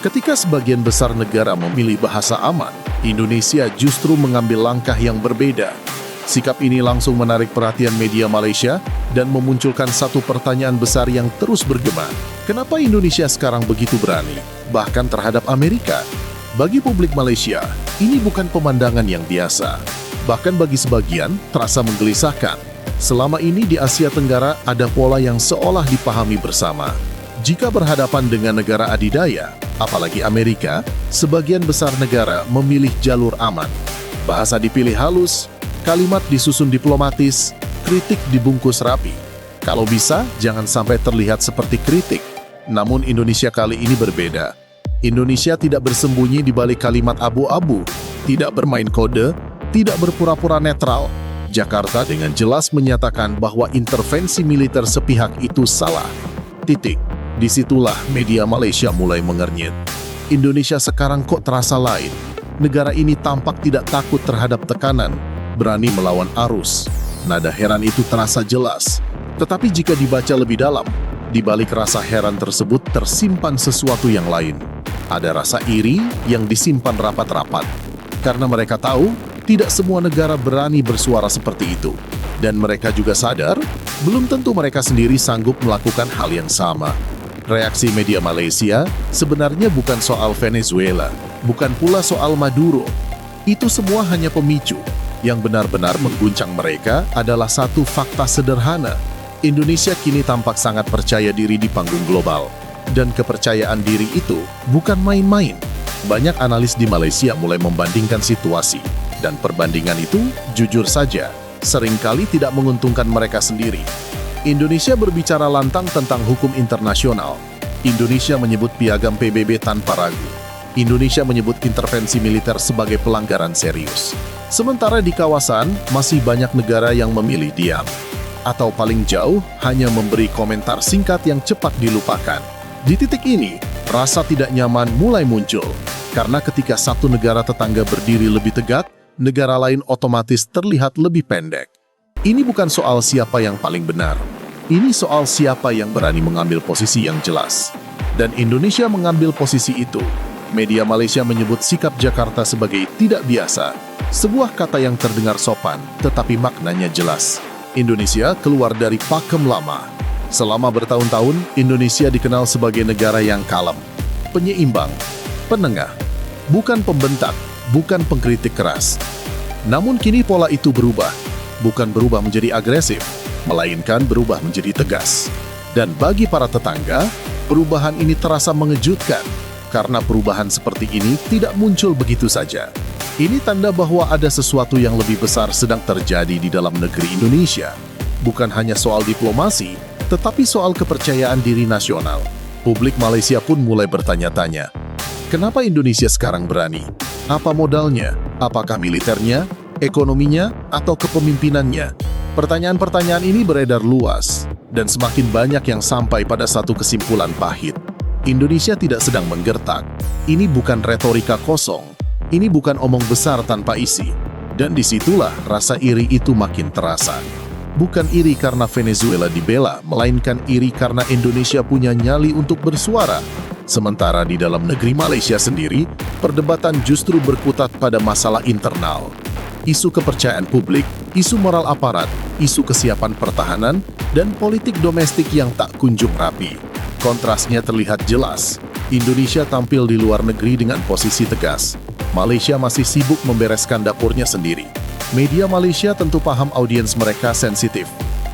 Ketika sebagian besar negara memilih bahasa aman, Indonesia justru mengambil langkah yang berbeda. Sikap ini langsung menarik perhatian media Malaysia dan memunculkan satu pertanyaan besar yang terus bergema. Kenapa Indonesia sekarang begitu berani, bahkan terhadap Amerika? Bagi publik Malaysia, ini bukan pemandangan yang biasa. Bahkan bagi sebagian, terasa menggelisahkan. Selama ini di Asia Tenggara ada pola yang seolah dipahami bersama. Jika berhadapan dengan negara adidaya, apalagi Amerika, sebagian besar negara memilih jalur aman. Bahasa dipilih halus, kalimat disusun diplomatis, kritik dibungkus rapi. Kalau bisa, jangan sampai terlihat seperti kritik. Namun Indonesia kali ini berbeda. Indonesia tidak bersembunyi di balik kalimat abu-abu, tidak bermain kode, tidak berpura-pura netral. Jakarta dengan jelas menyatakan bahwa intervensi militer sepihak itu salah. Titik. Disitulah media Malaysia mulai mengernyit. Indonesia sekarang kok terasa lain. Negara ini tampak tidak takut terhadap tekanan, berani melawan arus. Nada heran itu terasa jelas. Tetapi jika dibaca lebih dalam, di balik rasa heran tersebut tersimpan sesuatu yang lain. Ada rasa iri yang disimpan rapat-rapat. Karena mereka tahu, tidak semua negara berani bersuara seperti itu. Dan mereka juga sadar, belum tentu mereka sendiri sanggup melakukan hal yang sama. Reaksi media Malaysia sebenarnya bukan soal Venezuela, bukan pula soal Maduro. Itu semua hanya pemicu. Yang benar-benar mengguncang mereka adalah satu fakta sederhana. Indonesia kini tampak sangat percaya diri di panggung global. Dan kepercayaan diri itu bukan main-main. Banyak analis di Malaysia mulai membandingkan situasi. Dan perbandingan itu, jujur saja, seringkali tidak menguntungkan mereka sendiri. Indonesia berbicara lantang tentang hukum internasional. Indonesia menyebut piagam PBB tanpa ragu. Indonesia menyebut intervensi militer sebagai pelanggaran serius. Sementara di kawasan, masih banyak negara yang memilih diam. Atau paling jauh, hanya memberi komentar singkat yang cepat dilupakan. Di titik ini, rasa tidak nyaman mulai muncul. Karena ketika satu negara tetangga berdiri lebih tegak, negara lain otomatis terlihat lebih pendek. Ini bukan soal siapa yang paling benar. Ini soal siapa yang berani mengambil posisi yang jelas. Dan Indonesia mengambil posisi itu. Media Malaysia menyebut sikap Jakarta sebagai tidak biasa. Sebuah kata yang terdengar sopan, tetapi maknanya jelas. Indonesia keluar dari pakem lama. Selama bertahun-tahun, Indonesia dikenal sebagai negara yang kalem, penyeimbang, penengah, bukan pembentak, bukan pengkritik keras. Namun kini pola itu berubah. Bukan berubah menjadi agresif, melainkan berubah menjadi tegas. Dan bagi para tetangga, perubahan ini terasa mengejutkan, karena perubahan seperti ini tidak muncul begitu saja. Ini tanda bahwa ada sesuatu yang lebih besar sedang terjadi di dalam negeri Indonesia. Bukan hanya soal diplomasi, tetapi soal kepercayaan diri nasional. Publik Malaysia pun mulai bertanya-tanya, kenapa Indonesia sekarang berani? Apa modalnya? Apakah militernya? Ekonominya, atau kepemimpinannya? Pertanyaan-pertanyaan ini beredar luas, dan semakin banyak yang sampai pada satu kesimpulan pahit. Indonesia tidak sedang menggertak. Ini bukan retorika kosong. Ini bukan omong besar tanpa isi. Dan disitulah rasa iri itu makin terasa. Bukan iri karena Venezuela dibela, melainkan iri karena Indonesia punya nyali untuk bersuara. Sementara di dalam negeri Malaysia sendiri, perdebatan justru berkutat pada masalah internal. Isu kepercayaan publik, isu moral aparat, isu kesiapan pertahanan, dan politik domestik yang tak kunjung rapi. Kontrasnya terlihat jelas. Indonesia tampil di luar negeri dengan posisi tegas. Malaysia masih sibuk membereskan dapurnya sendiri. Media Malaysia tentu paham audiens mereka sensitif,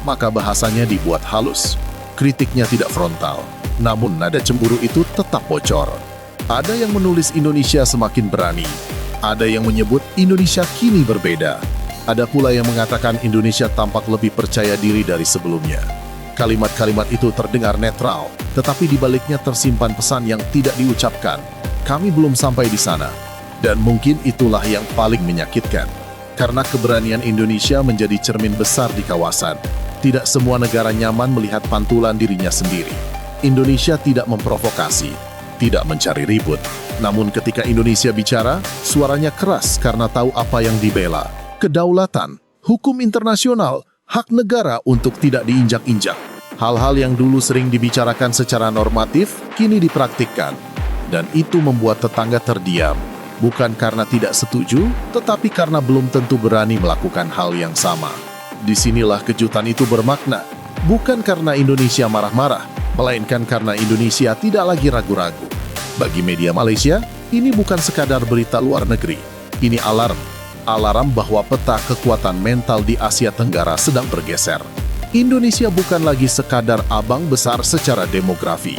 maka bahasanya dibuat halus. Kritiknya tidak frontal, namun nada cemburu itu tetap bocor. Ada yang menulis Indonesia semakin berani. Ada yang menyebut Indonesia kini berbeda. Ada pula yang mengatakan Indonesia tampak lebih percaya diri dari sebelumnya. Kalimat-kalimat itu terdengar netral, tetapi di baliknya tersimpan pesan yang tidak diucapkan. Kami belum sampai di sana. Dan mungkin itulah yang paling menyakitkan. Karena keberanian Indonesia menjadi cermin besar di kawasan. Tidak semua negara nyaman melihat pantulan dirinya sendiri. Indonesia tidak memprovokasi, tidak mencari ribut. Namun ketika Indonesia bicara, suaranya keras karena tahu apa yang dibela. Kedaulatan, hukum internasional, hak negara untuk tidak diinjak-injak. Hal-hal yang dulu sering dibicarakan secara normatif, kini dipraktikkan. Dan itu membuat tetangga terdiam, bukan karena tidak setuju, tetapi karena belum tentu berani melakukan hal yang sama. Disinilah kejutan itu bermakna, bukan karena Indonesia marah-marah, melainkan karena Indonesia tidak lagi ragu-ragu. Bagi media Malaysia, ini bukan sekadar berita luar negeri. Ini alarm bahwa peta kekuatan mental di Asia Tenggara sedang bergeser. Indonesia bukan lagi sekadar abang besar secara demografi.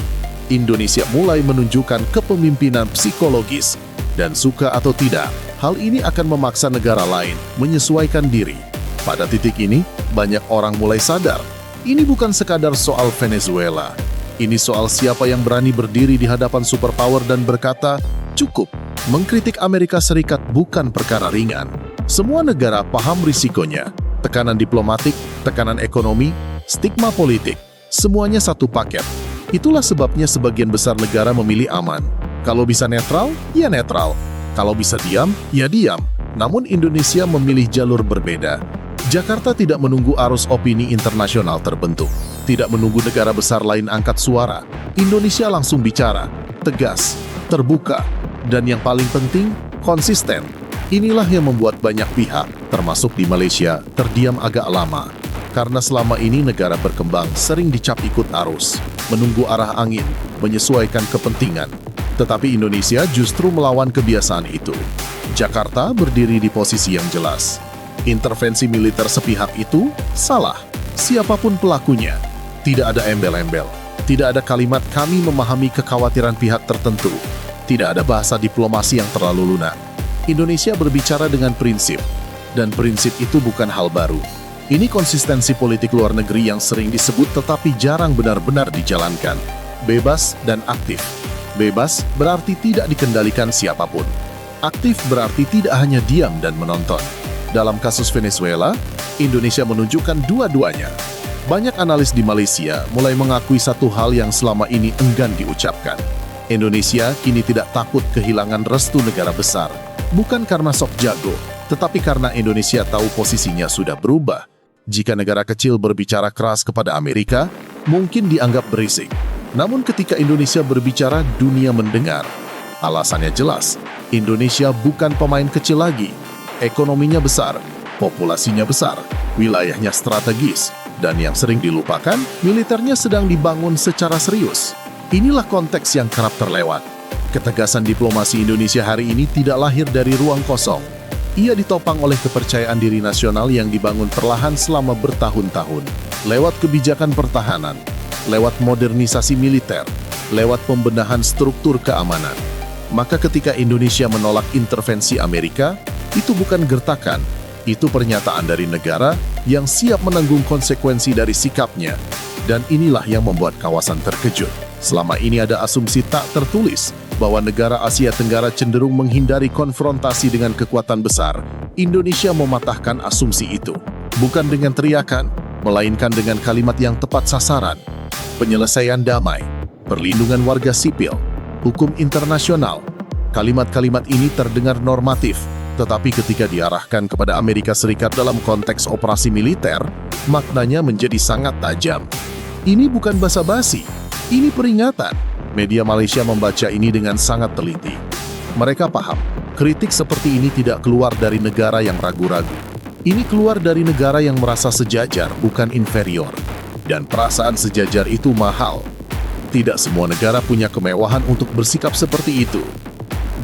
Indonesia mulai menunjukkan kepemimpinan psikologis, dan suka atau tidak, hal ini akan memaksa negara lain menyesuaikan diri. Pada titik ini, banyak orang mulai sadar, ini bukan sekadar soal Venezuela. Ini soal siapa yang berani berdiri di hadapan superpower dan berkata, cukup. Mengkritik Amerika Serikat bukan perkara ringan. Semua negara paham risikonya. Tekanan diplomatik, tekanan ekonomi, stigma politik, semuanya satu paket. Itulah sebabnya sebagian besar negara memilih aman. Kalau bisa netral, ya netral. Kalau bisa diam, ya diam. Namun Indonesia memilih jalur berbeda. Jakarta tidak menunggu arus opini internasional terbentuk. Tidak menunggu negara besar lain angkat suara. Indonesia langsung bicara, tegas, terbuka, dan yang paling penting, konsisten. Inilah yang membuat banyak pihak, termasuk di Malaysia, terdiam agak lama. Karena selama ini negara berkembang sering dicap ikut arus, menunggu arah angin, menyesuaikan kepentingan. Tetapi Indonesia justru melawan kebiasaan itu. Jakarta berdiri di posisi yang jelas. Intervensi militer sepihak itu salah. Siapapun pelakunya, tidak ada embel-embel. Tidak ada kalimat kami memahami kekhawatiran pihak tertentu. Tidak ada bahasa diplomasi yang terlalu lunak. Indonesia berbicara dengan prinsip, dan prinsip itu bukan hal baru. Ini konsistensi politik luar negeri yang sering disebut tetapi jarang benar-benar dijalankan. Bebas dan aktif. Bebas berarti tidak dikendalikan siapapun. Aktif berarti tidak hanya diam dan menonton. Dalam kasus Venezuela, Indonesia menunjukkan dua-duanya. Banyak analis di Malaysia mulai mengakui satu hal yang selama ini enggan diucapkan. Indonesia kini tidak takut kehilangan restu negara besar. Bukan karena sok jago, tetapi karena Indonesia tahu posisinya sudah berubah. Jika negara kecil berbicara keras kepada Amerika, mungkin dianggap berisik. Namun ketika Indonesia berbicara, dunia mendengar. Alasannya jelas, Indonesia bukan pemain kecil lagi. Ekonominya besar, populasinya besar, wilayahnya strategis, dan yang sering dilupakan, militernya sedang dibangun secara serius. Inilah konteks yang kerap terlewat. Ketegasan diplomasi Indonesia hari ini tidak lahir dari ruang kosong. Ia ditopang oleh kepercayaan diri nasional yang dibangun perlahan selama bertahun-tahun. Lewat kebijakan pertahanan, lewat modernisasi militer, lewat pembenahan struktur keamanan. Maka ketika Indonesia menolak intervensi Amerika, itu bukan gertakan. Itu pernyataan dari negara yang siap menanggung konsekuensi dari sikapnya. Dan inilah yang membuat kawasan terkejut. Selama ini ada asumsi tak tertulis bahwa negara Asia Tenggara cenderung menghindari konfrontasi dengan kekuatan besar. Indonesia mematahkan asumsi itu. Bukan dengan teriakan, melainkan dengan kalimat yang tepat sasaran. Penyelesaian damai, perlindungan warga sipil, hukum internasional. Kalimat-kalimat ini terdengar normatif, tetapi ketika diarahkan kepada Amerika Serikat dalam konteks operasi militer, maknanya menjadi sangat tajam. Ini bukan basa-basi, ini peringatan. Media Malaysia membaca ini dengan sangat teliti. Mereka paham, kritik seperti ini tidak keluar dari negara yang ragu-ragu. Ini keluar dari negara yang merasa sejajar, bukan inferior. Dan perasaan sejajar itu mahal. Tidak semua negara punya kemewahan untuk bersikap seperti itu.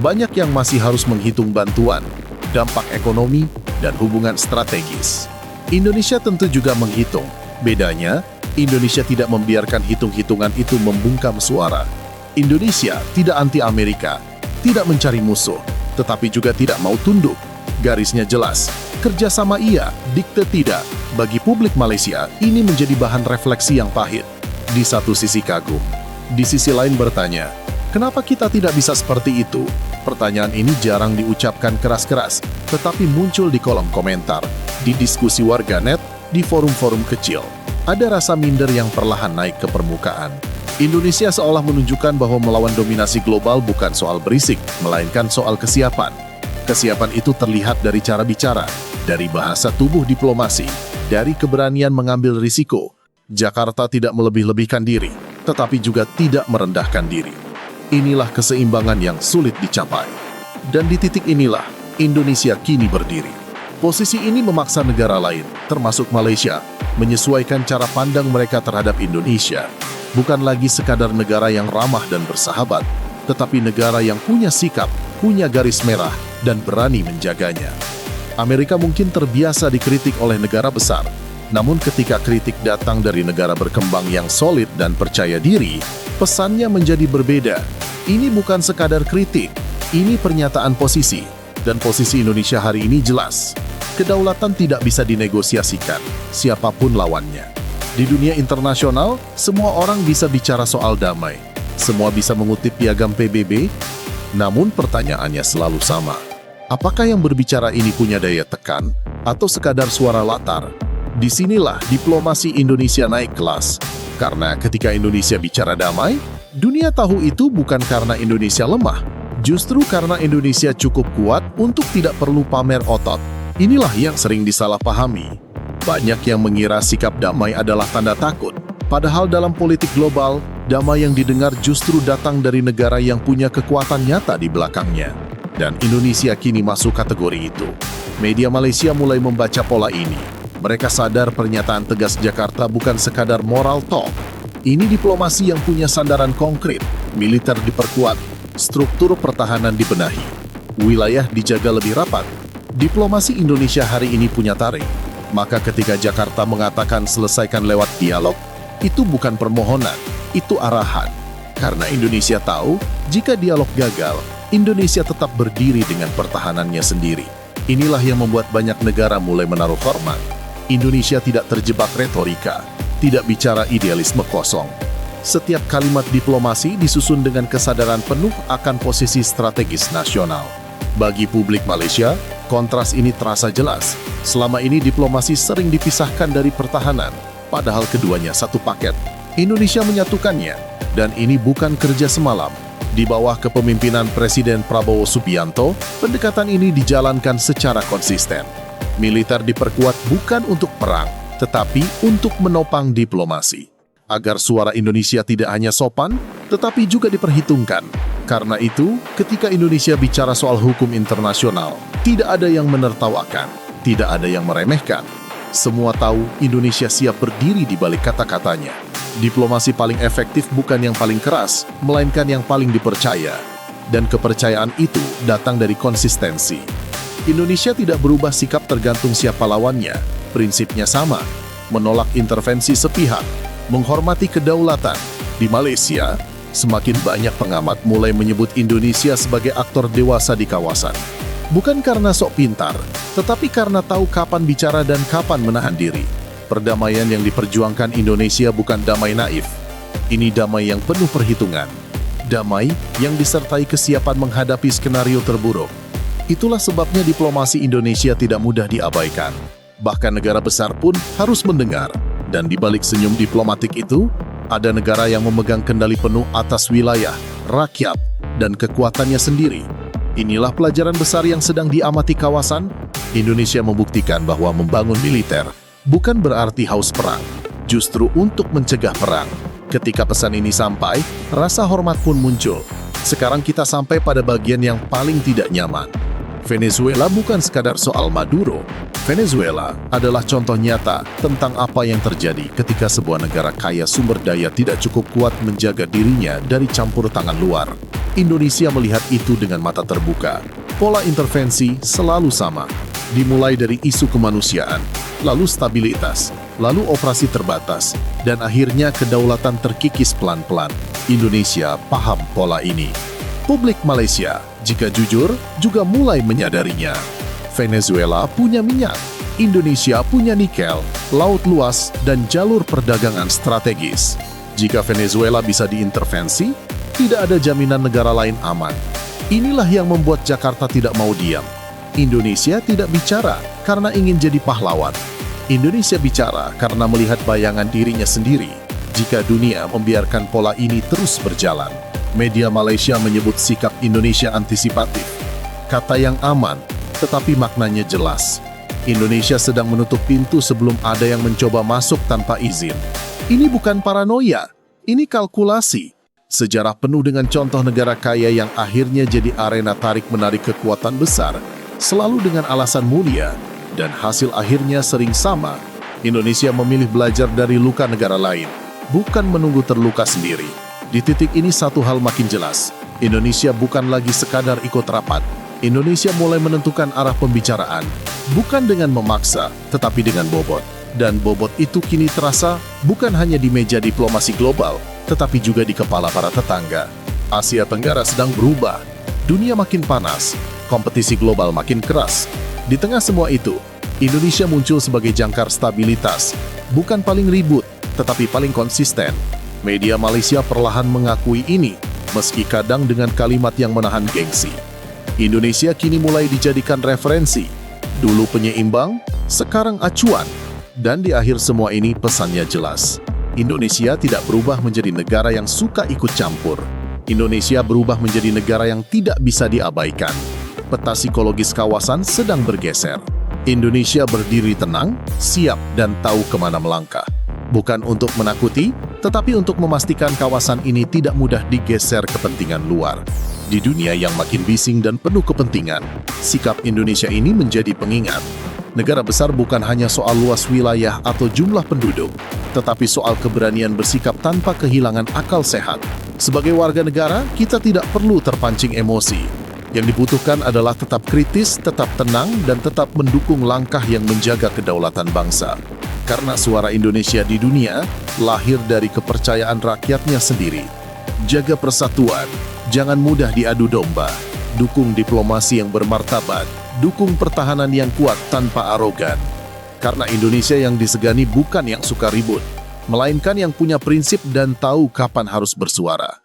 Banyak yang masih harus menghitung bantuan, dampak ekonomi, dan hubungan strategis. Indonesia tentu juga menghitung. Bedanya, Indonesia tidak membiarkan hitung-hitungan itu membungkam suara. Indonesia tidak anti-Amerika, tidak mencari musuh, tetapi juga tidak mau tunduk. Garisnya jelas, kerjasama iya, dikte tidak. Bagi publik Malaysia, ini menjadi bahan refleksi yang pahit. Di satu sisi kagum, di sisi lain bertanya, kenapa kita tidak bisa seperti itu? Pertanyaan ini jarang diucapkan keras-keras, tetapi muncul di kolom komentar, di diskusi warganet, di forum-forum kecil. Ada rasa minder yang perlahan naik ke permukaan. Indonesia seolah menunjukkan bahwa melawan dominasi global bukan soal berisik, melainkan soal kesiapan. Kesiapan itu terlihat dari cara bicara, dari bahasa tubuh diplomasi, dari keberanian mengambil risiko. Jakarta tidak melebih-lebihkan diri, tetapi juga tidak merendahkan diri. Inilah keseimbangan yang sulit dicapai. Dan di titik inilah, Indonesia kini berdiri. Posisi ini memaksa negara lain, termasuk Malaysia, menyesuaikan cara pandang mereka terhadap Indonesia. Bukan lagi sekadar negara yang ramah dan bersahabat, tetapi negara yang punya sikap, punya garis merah, dan berani menjaganya. Amerika mungkin terbiasa dikritik oleh negara besar, namun ketika kritik datang dari negara berkembang yang solid dan percaya diri, pesannya menjadi berbeda. Ini bukan sekadar kritik, ini pernyataan posisi, dan posisi Indonesia hari ini jelas. Kedaulatan tidak bisa dinegosiasikan, siapapun lawannya. Di dunia internasional, semua orang bisa bicara soal damai. Semua bisa mengutip piagam PBB, namun pertanyaannya selalu sama. Apakah yang berbicara ini punya daya tekan, atau sekadar suara latar? Disinilah diplomasi Indonesia naik kelas. Karena ketika Indonesia bicara damai, dunia tahu itu bukan karena Indonesia lemah, justru karena Indonesia cukup kuat untuk tidak perlu pamer otot. Inilah yang sering disalahpahami. Banyak yang mengira sikap damai adalah tanda takut. Padahal dalam politik global, damai yang didengar justru datang dari negara yang punya kekuatan nyata di belakangnya. Dan Indonesia kini masuk kategori itu. Media Malaysia mulai membaca pola ini. Mereka sadar pernyataan tegas Jakarta bukan sekadar moral talk. Ini diplomasi yang punya sandaran konkret. Militer diperkuat, struktur pertahanan dibenahi, wilayah dijaga lebih rapat. Diplomasi Indonesia hari ini punya tarik. Maka ketika Jakarta mengatakan selesaikan lewat dialog, itu bukan permohonan, itu arahan. Karena Indonesia tahu, jika dialog gagal, Indonesia tetap berdiri dengan pertahanannya sendiri. Inilah yang membuat banyak negara mulai menaruh hormat. Indonesia tidak terjebak retorika, tidak bicara idealisme kosong. Setiap kalimat diplomasi disusun dengan kesadaran penuh akan posisi strategis nasional. Bagi publik Malaysia, kontras ini terasa jelas. Selama ini diplomasi sering dipisahkan dari pertahanan, padahal keduanya satu paket. Indonesia menyatukannya, dan ini bukan kerja semalam. Di bawah kepemimpinan Presiden Prabowo Subianto, pendekatan ini dijalankan secara konsisten. Militer diperkuat bukan untuk perang, tetapi untuk menopang diplomasi. Agar suara Indonesia tidak hanya sopan, tetapi juga diperhitungkan. Karena itu, ketika Indonesia bicara soal hukum internasional, tidak ada yang menertawakan, tidak ada yang meremehkan. Semua tahu Indonesia siap berdiri di balik kata-katanya. Diplomasi paling efektif bukan yang paling keras, melainkan yang paling dipercaya. Dan kepercayaan itu datang dari konsistensi. Indonesia tidak berubah sikap tergantung siapa lawannya. Prinsipnya sama, menolak intervensi sepihak, menghormati kedaulatan. Di Malaysia, semakin banyak pengamat mulai menyebut Indonesia sebagai aktor dewasa di kawasan. Bukan karena sok pintar, tetapi karena tahu kapan bicara dan kapan menahan diri. Perdamaian yang diperjuangkan Indonesia bukan damai naif. Ini damai yang penuh perhitungan. Damai yang disertai kesiapan menghadapi skenario terburuk. Itulah sebabnya diplomasi Indonesia tidak mudah diabaikan. Bahkan negara besar pun harus mendengar. Dan di balik senyum diplomatik itu, ada negara yang memegang kendali penuh atas wilayah, rakyat, dan kekuatannya sendiri. Inilah pelajaran besar yang sedang diamati kawasan. Indonesia membuktikan bahwa membangun militer bukan berarti haus perang, justru untuk mencegah perang. Ketika pesan ini sampai, rasa hormat pun muncul. Sekarang kita sampai pada bagian yang paling tidak nyaman. Venezuela bukan sekadar soal Maduro. Venezuela adalah contoh nyata tentang apa yang terjadi ketika sebuah negara kaya sumber daya tidak cukup kuat menjaga dirinya dari campur tangan luar. Indonesia melihat itu dengan mata terbuka. Pola intervensi selalu sama. Dimulai dari isu kemanusiaan, lalu stabilitas, lalu operasi terbatas, dan akhirnya kedaulatan terkikis pelan-pelan. Indonesia paham pola ini. Publik Malaysia, jika jujur, juga mulai menyadarinya. Venezuela punya minyak, Indonesia punya nikel, laut luas, dan jalur perdagangan strategis. Jika Venezuela bisa diintervensi, tidak ada jaminan negara lain aman. Inilah yang membuat Jakarta tidak mau diam. Indonesia tidak bicara karena ingin jadi pahlawan. Indonesia bicara karena melihat bayangan dirinya sendiri. Jika dunia membiarkan pola ini terus berjalan. Media Malaysia menyebut sikap Indonesia antisipatif. Kata yang aman, tetapi maknanya jelas. Indonesia sedang menutup pintu sebelum ada yang mencoba masuk tanpa izin. Ini bukan paranoia, ini kalkulasi. Sejarah penuh dengan contoh negara kaya yang akhirnya jadi arena tarik-menarik kekuatan besar, selalu dengan alasan mulia, dan hasil akhirnya sering sama. Indonesia memilih belajar dari luka negara lain, bukan menunggu terluka sendiri. Di titik ini satu hal makin jelas, Indonesia bukan lagi sekadar ikut rapat. Indonesia mulai menentukan arah pembicaraan, bukan dengan memaksa, tetapi dengan bobot. Dan bobot itu kini terasa bukan hanya di meja diplomasi global, tetapi juga di kepala para tetangga. Asia Tenggara sedang berubah, dunia makin panas, kompetisi global makin keras. Di tengah semua itu, Indonesia muncul sebagai jangkar stabilitas, bukan paling ribut, tetapi paling konsisten. Media Malaysia perlahan mengakui ini, meski kadang dengan kalimat yang menahan gengsi. Indonesia kini mulai dijadikan referensi, dulu penyeimbang, sekarang acuan. Dan di akhir semua ini pesannya jelas. Indonesia tidak berubah menjadi negara yang suka ikut campur. Indonesia berubah menjadi negara yang tidak bisa diabaikan. Peta psikologis kawasan sedang bergeser. Indonesia berdiri tenang, siap, dan tahu kemana melangkah. Bukan untuk menakuti, tetapi untuk memastikan kawasan ini tidak mudah digeser kepentingan luar. Di dunia yang makin bising dan penuh kepentingan, sikap Indonesia ini menjadi pengingat. Negara besar bukan hanya soal luas wilayah atau jumlah penduduk, tetapi soal keberanian bersikap tanpa kehilangan akal sehat. Sebagai warga negara, kita tidak perlu terpancing emosi. Yang dibutuhkan adalah tetap kritis, tetap tenang, dan tetap mendukung langkah yang menjaga kedaulatan bangsa. Karena suara Indonesia di dunia lahir dari kepercayaan rakyatnya sendiri. Jaga persatuan, jangan mudah diadu domba. Dukung diplomasi yang bermartabat. Dukung pertahanan yang kuat tanpa arogan. Karena Indonesia yang disegani bukan yang suka ribut, melainkan yang punya prinsip dan tahu kapan harus bersuara.